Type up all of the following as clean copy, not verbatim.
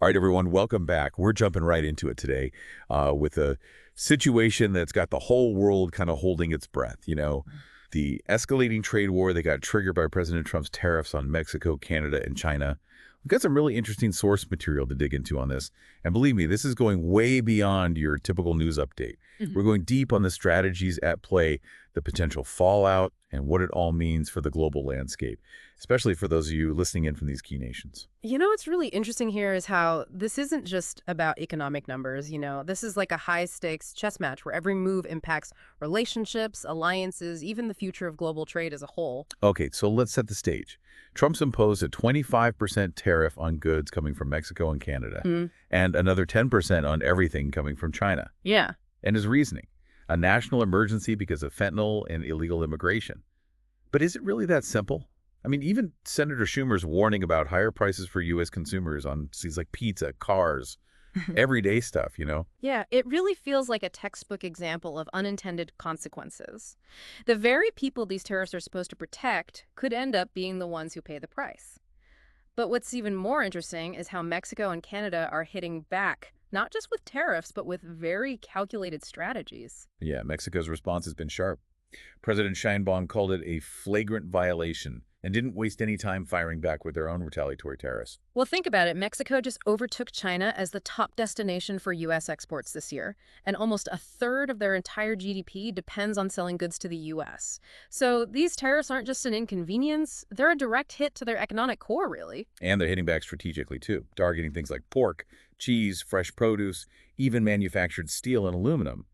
All right, everyone, welcome back. We're jumping right into it today with a situation that's got the whole world kind of holding its breath. The escalating trade war that got triggered by President Trump's tariffs on Mexico, Canada, and China. We've got some really interesting source material to dig into on this. And believe me, this is going way beyond your typical news update. We're going deep on the strategies at play, the potential fallout, and what it all means for the global landscape, especially for those of you listening in from these key nations. What's really interesting here is how this isn't just about economic numbers. This is like a high-stakes chess match where every move impacts relationships, alliances, even the future of global trade as a whole. Okay, so let's set the stage. Trump's imposed a 25% tariff on goods coming from Mexico and Canada, and another 10% on everything coming from China. Yeah. And his reasoning, a national emergency because of fentanyl and illegal immigration. But is it really that simple? I mean, even Senator Schumer's warning about higher prices for U.S. consumers on things like pizza, cars, everyday stuff. Yeah, it really feels like a textbook example of unintended consequences. The very people these tariffs are supposed to protect could end up being the ones who pay the price. But what's even more interesting is how Mexico and Canada are hitting back, not just with tariffs, but with very calculated strategies. Yeah, Mexico's response has been sharp. President Sheinbaum called it a flagrant violation and didn't waste any time firing back with their own retaliatory tariffs. Well, think about it. Mexico just overtook China as the top destination for U.S. exports this year, and almost a third of their entire GDP depends on selling goods to the U.S. So these tariffs aren't just an inconvenience, they're a direct hit to their economic core, really. And they're hitting back strategically, too, targeting things like pork, cheese, fresh produce, even manufactured steel and aluminum.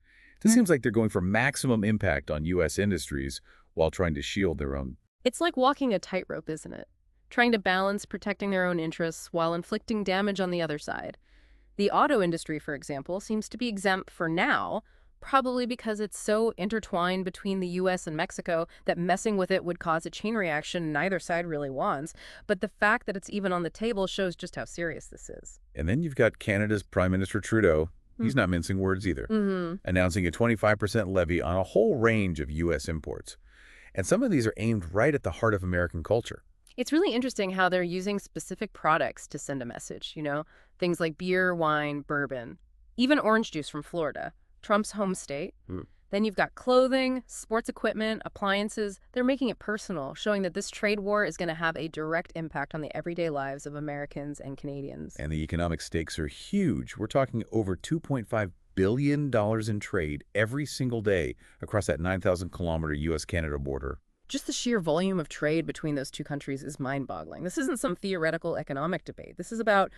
This seems like they're going for maximum impact on U.S. industries while trying to shield their own. It's like walking a tightrope, isn't it? Trying to balance protecting their own interests while inflicting damage on the other side. The auto industry, for example, seems to be exempt for now, probably because it's so intertwined between the U.S. and Mexico that messing with it would cause a chain reaction neither side really wants. But the fact that it's even on the table shows just how serious this is. And then you've got Canada's Prime Minister Trudeau. He's not mincing words either, announcing a 25% levy on a whole range of U.S. imports. And some of these are aimed right at the heart of American culture. It's really interesting how they're using specific products to send a message, things like beer, wine, bourbon, even orange juice from Florida, Trump's home state. Then you've got clothing, sports equipment, appliances. They're making it personal, showing that this trade war is going to have a direct impact on the everyday lives of Americans and Canadians. And the economic stakes are huge. We're talking over $2.5 billion in trade every single day across that 9,000-kilometer U.S.-Canada border. Just the sheer volume of trade between those two countries is mind-boggling. This isn't some theoretical economic debate. This is about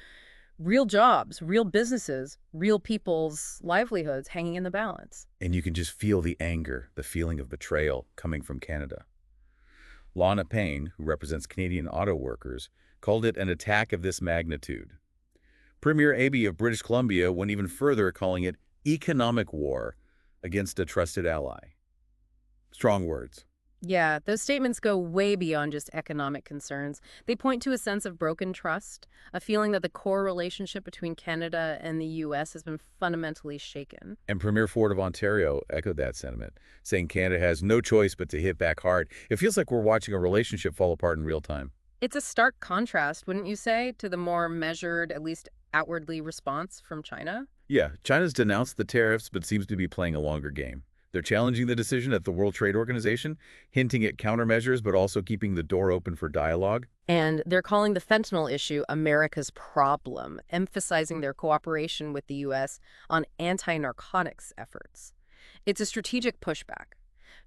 real jobs, real businesses, real people's livelihoods hanging in the balance. And you can just feel the anger, the feeling of betrayal coming from Canada. Lana Payne, who represents Canadian auto workers, called it an attack of this magnitude. Premier Abe of British Columbia went even further, calling it economic war against a trusted ally. Strong words. Yeah, those statements go way beyond just economic concerns. They point to a sense of broken trust, a feeling that the core relationship between Canada and the U.S. has been fundamentally shaken. And Premier Ford of Ontario echoed that sentiment, saying Canada has no choice but to hit back hard. It feels like we're watching a relationship fall apart in real time. It's a stark contrast, wouldn't you say, to the more measured, at least outwardly, response from China? Yeah, China's denounced the tariffs but seems to be playing a longer game. They're challenging the decision at the World Trade Organization, hinting at countermeasures, but also keeping the door open for dialogue. And they're calling the fentanyl issue America's problem, emphasizing their cooperation with the U.S. on anti-narcotics efforts. It's a strategic pushback,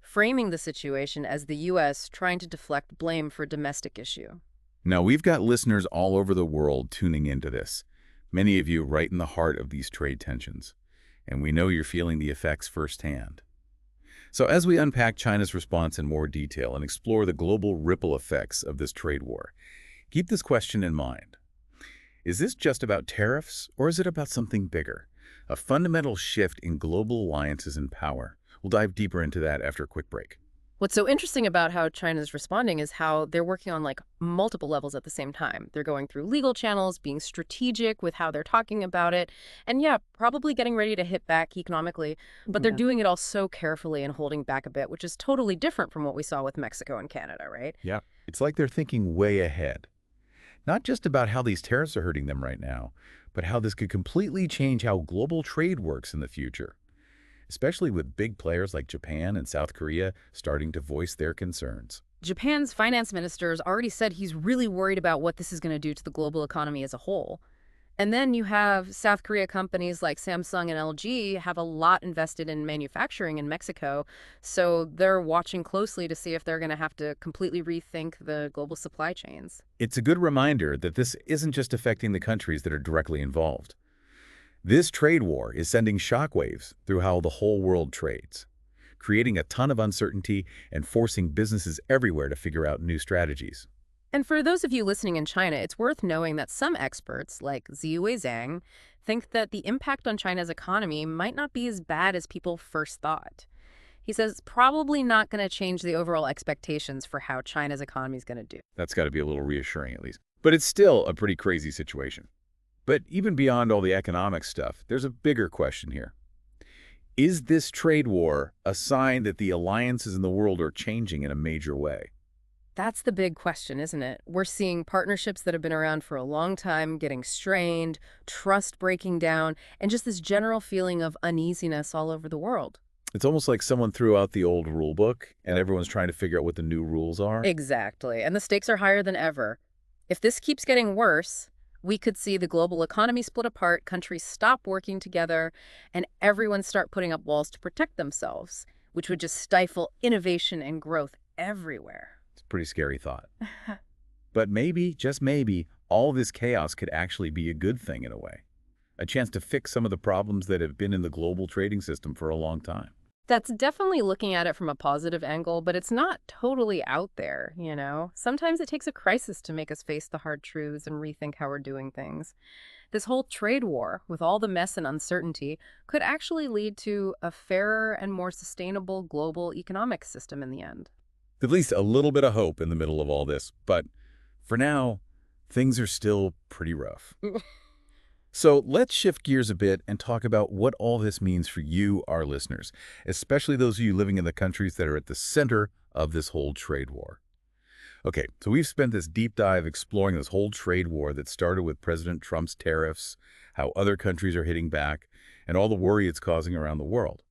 framing the situation as the U.S. trying to deflect blame for a domestic issue. Now, we've got listeners all over the world tuning into this, many of you right in the heart of these trade tensions, and we know you're feeling the effects firsthand. So as we unpack China's response in more detail and explore the global ripple effects of this trade war, keep this question in mind. Is this just about tariffs, or is it about something bigger? A fundamental shift in global alliances and power. We'll dive deeper into that after a quick break. What's so interesting about how China's responding is how they're working on multiple levels at the same time. They're going through legal channels, being strategic with how they're talking about it, and yeah, probably getting ready to hit back economically, but they're doing it all so carefully and holding back a bit, which is totally different from what we saw with Mexico and Canada, right? Yeah. It's like they're thinking way ahead. Not just about how these tariffs are hurting them right now, but how this could completely change how global trade works in the future, especially with big players like Japan and South Korea starting to voice their concerns. Japan's finance minister has already said he's really worried about what this is going to do to the global economy as a whole. And then you have South Korea companies like Samsung and LG have a lot invested in manufacturing in Mexico, so they're watching closely to see if they're going to have to completely rethink the global supply chains. It's a good reminder that this isn't just affecting the countries that are directly involved. This trade war is sending shockwaves through how the whole world trades, creating a ton of uncertainty and forcing businesses everywhere to figure out new strategies. And for those of you listening in China, it's worth knowing that some experts, like Ziwei Zhang, think that the impact on China's economy might not be as bad as people first thought. He says it's probably not going to change the overall expectations for how China's economy is going to do. That's got to be a little reassuring at least. But it's still a pretty crazy situation. But even beyond all the economic stuff, there's a bigger question here. Is this trade war a sign that the alliances in the world are changing in a major way? That's the big question, isn't it? We're seeing partnerships that have been around for a long time getting strained, trust breaking down, and just this general feeling of uneasiness all over the world. It's almost like someone threw out the old rule book and everyone's trying to figure out what the new rules are. Exactly. And the stakes are higher than ever. If this keeps getting worse, we could see the global economy split apart, countries stop working together, and everyone start putting up walls to protect themselves, which would just stifle innovation and growth everywhere. It's a pretty scary thought. But maybe, just maybe, all this chaos could actually be a good thing in a way. A chance to fix some of the problems that have been in the global trading system for a long time. That's definitely looking at it from a positive angle, but it's not totally out there, you know? Sometimes it takes a crisis to make us face the hard truths and rethink how we're doing things. This whole trade war, with all the mess and uncertainty, could actually lead to a fairer and more sustainable global economic system in the end. At least a little bit of hope in the middle of all this. But for now, things are still pretty rough. So let's shift gears a bit and talk about what all this means for you, our listeners, especially those of you living in the countries that are at the center of this whole trade war. Okay, so we've spent this deep dive exploring this whole trade war that started with President Trump's tariffs, how other countries are hitting back, and all the worry it's causing around the world.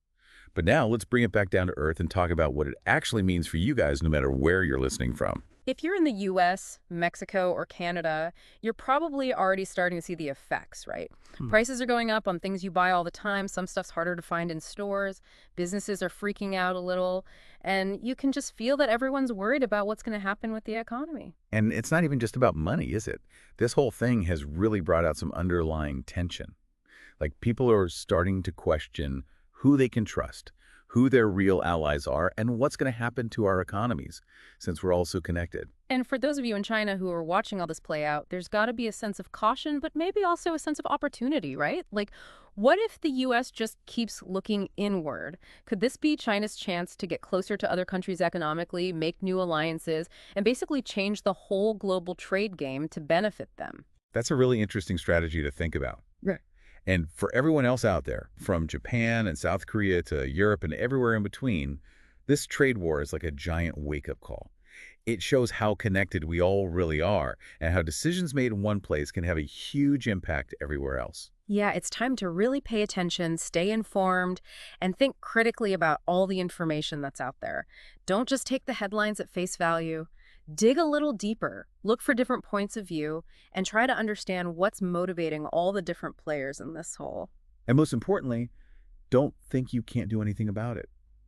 But now let's bring it back down to earth and talk about what it actually means for you guys no matter where you're listening from. If you're in the US, Mexico, or Canada, you're probably already starting to see the effects, right? Prices are going up on things you buy all the time. Some stuff's harder to find in stores. Businesses are freaking out a little. And you can just feel that everyone's worried about what's going to happen with the economy. And it's not even just about money, is it? This whole thing has really brought out some underlying tension. Like people are starting to question who they can trust, who their real allies are, and what's going to happen to our economies, since we're all so connected. And for those of you in China who are watching all this play out, there's got to be a sense of caution, but maybe also a sense of opportunity, right? Like, what if the U.S. just keeps looking inward? Could this be China's chance to get closer to other countries economically, make new alliances, and basically change the whole global trade game to benefit them? That's a really interesting strategy to think about. Right. And for everyone else out there, from Japan and South Korea to Europe and everywhere in between, this trade war is like a giant wake-up call. It shows how connected we all really are and how decisions made in one place can have a huge impact everywhere else. Yeah, it's time to really pay attention, stay informed, and think critically about all the information that's out there. Don't just take the headlines at face value. Dig a little deeper, look for different points of view, and try to understand what's motivating all the different players in this whole. And most importantly, don't think you can't do anything about it.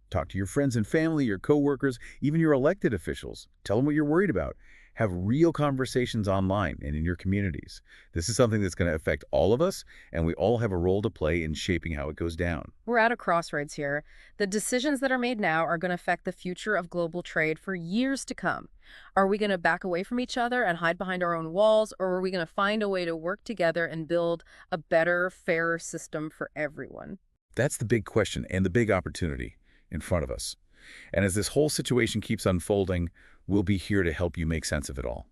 Talk to your friends and family, your coworkers, even your elected officials. Tell them what you're worried about. Have real conversations online and in your communities. This is something that's going to affect all of us, and we all have a role to play in shaping how it goes down. We're at a crossroads here. The decisions that are made now are going to affect the future of global trade for years to come. Are we going to back away from each other and hide behind our own walls, or are we going to find a way to work together and build a better, fairer system for everyone? That's the big question and the big opportunity in front of us. And as this whole situation keeps unfolding, we'll be here to help you make sense of it all,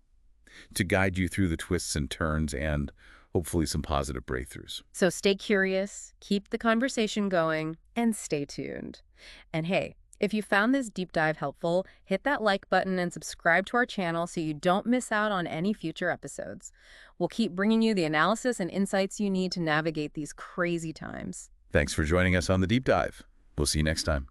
to guide you through the twists and turns and hopefully some positive breakthroughs. So stay curious, keep the conversation going, and stay tuned. And hey, If you found this deep dive helpful, hit that like button and subscribe to our channel so you don't miss out on any future episodes. We'll keep bringing you the analysis and insights you need to navigate these crazy times. Thanks for joining us on the Deep Dive. We'll see you next time.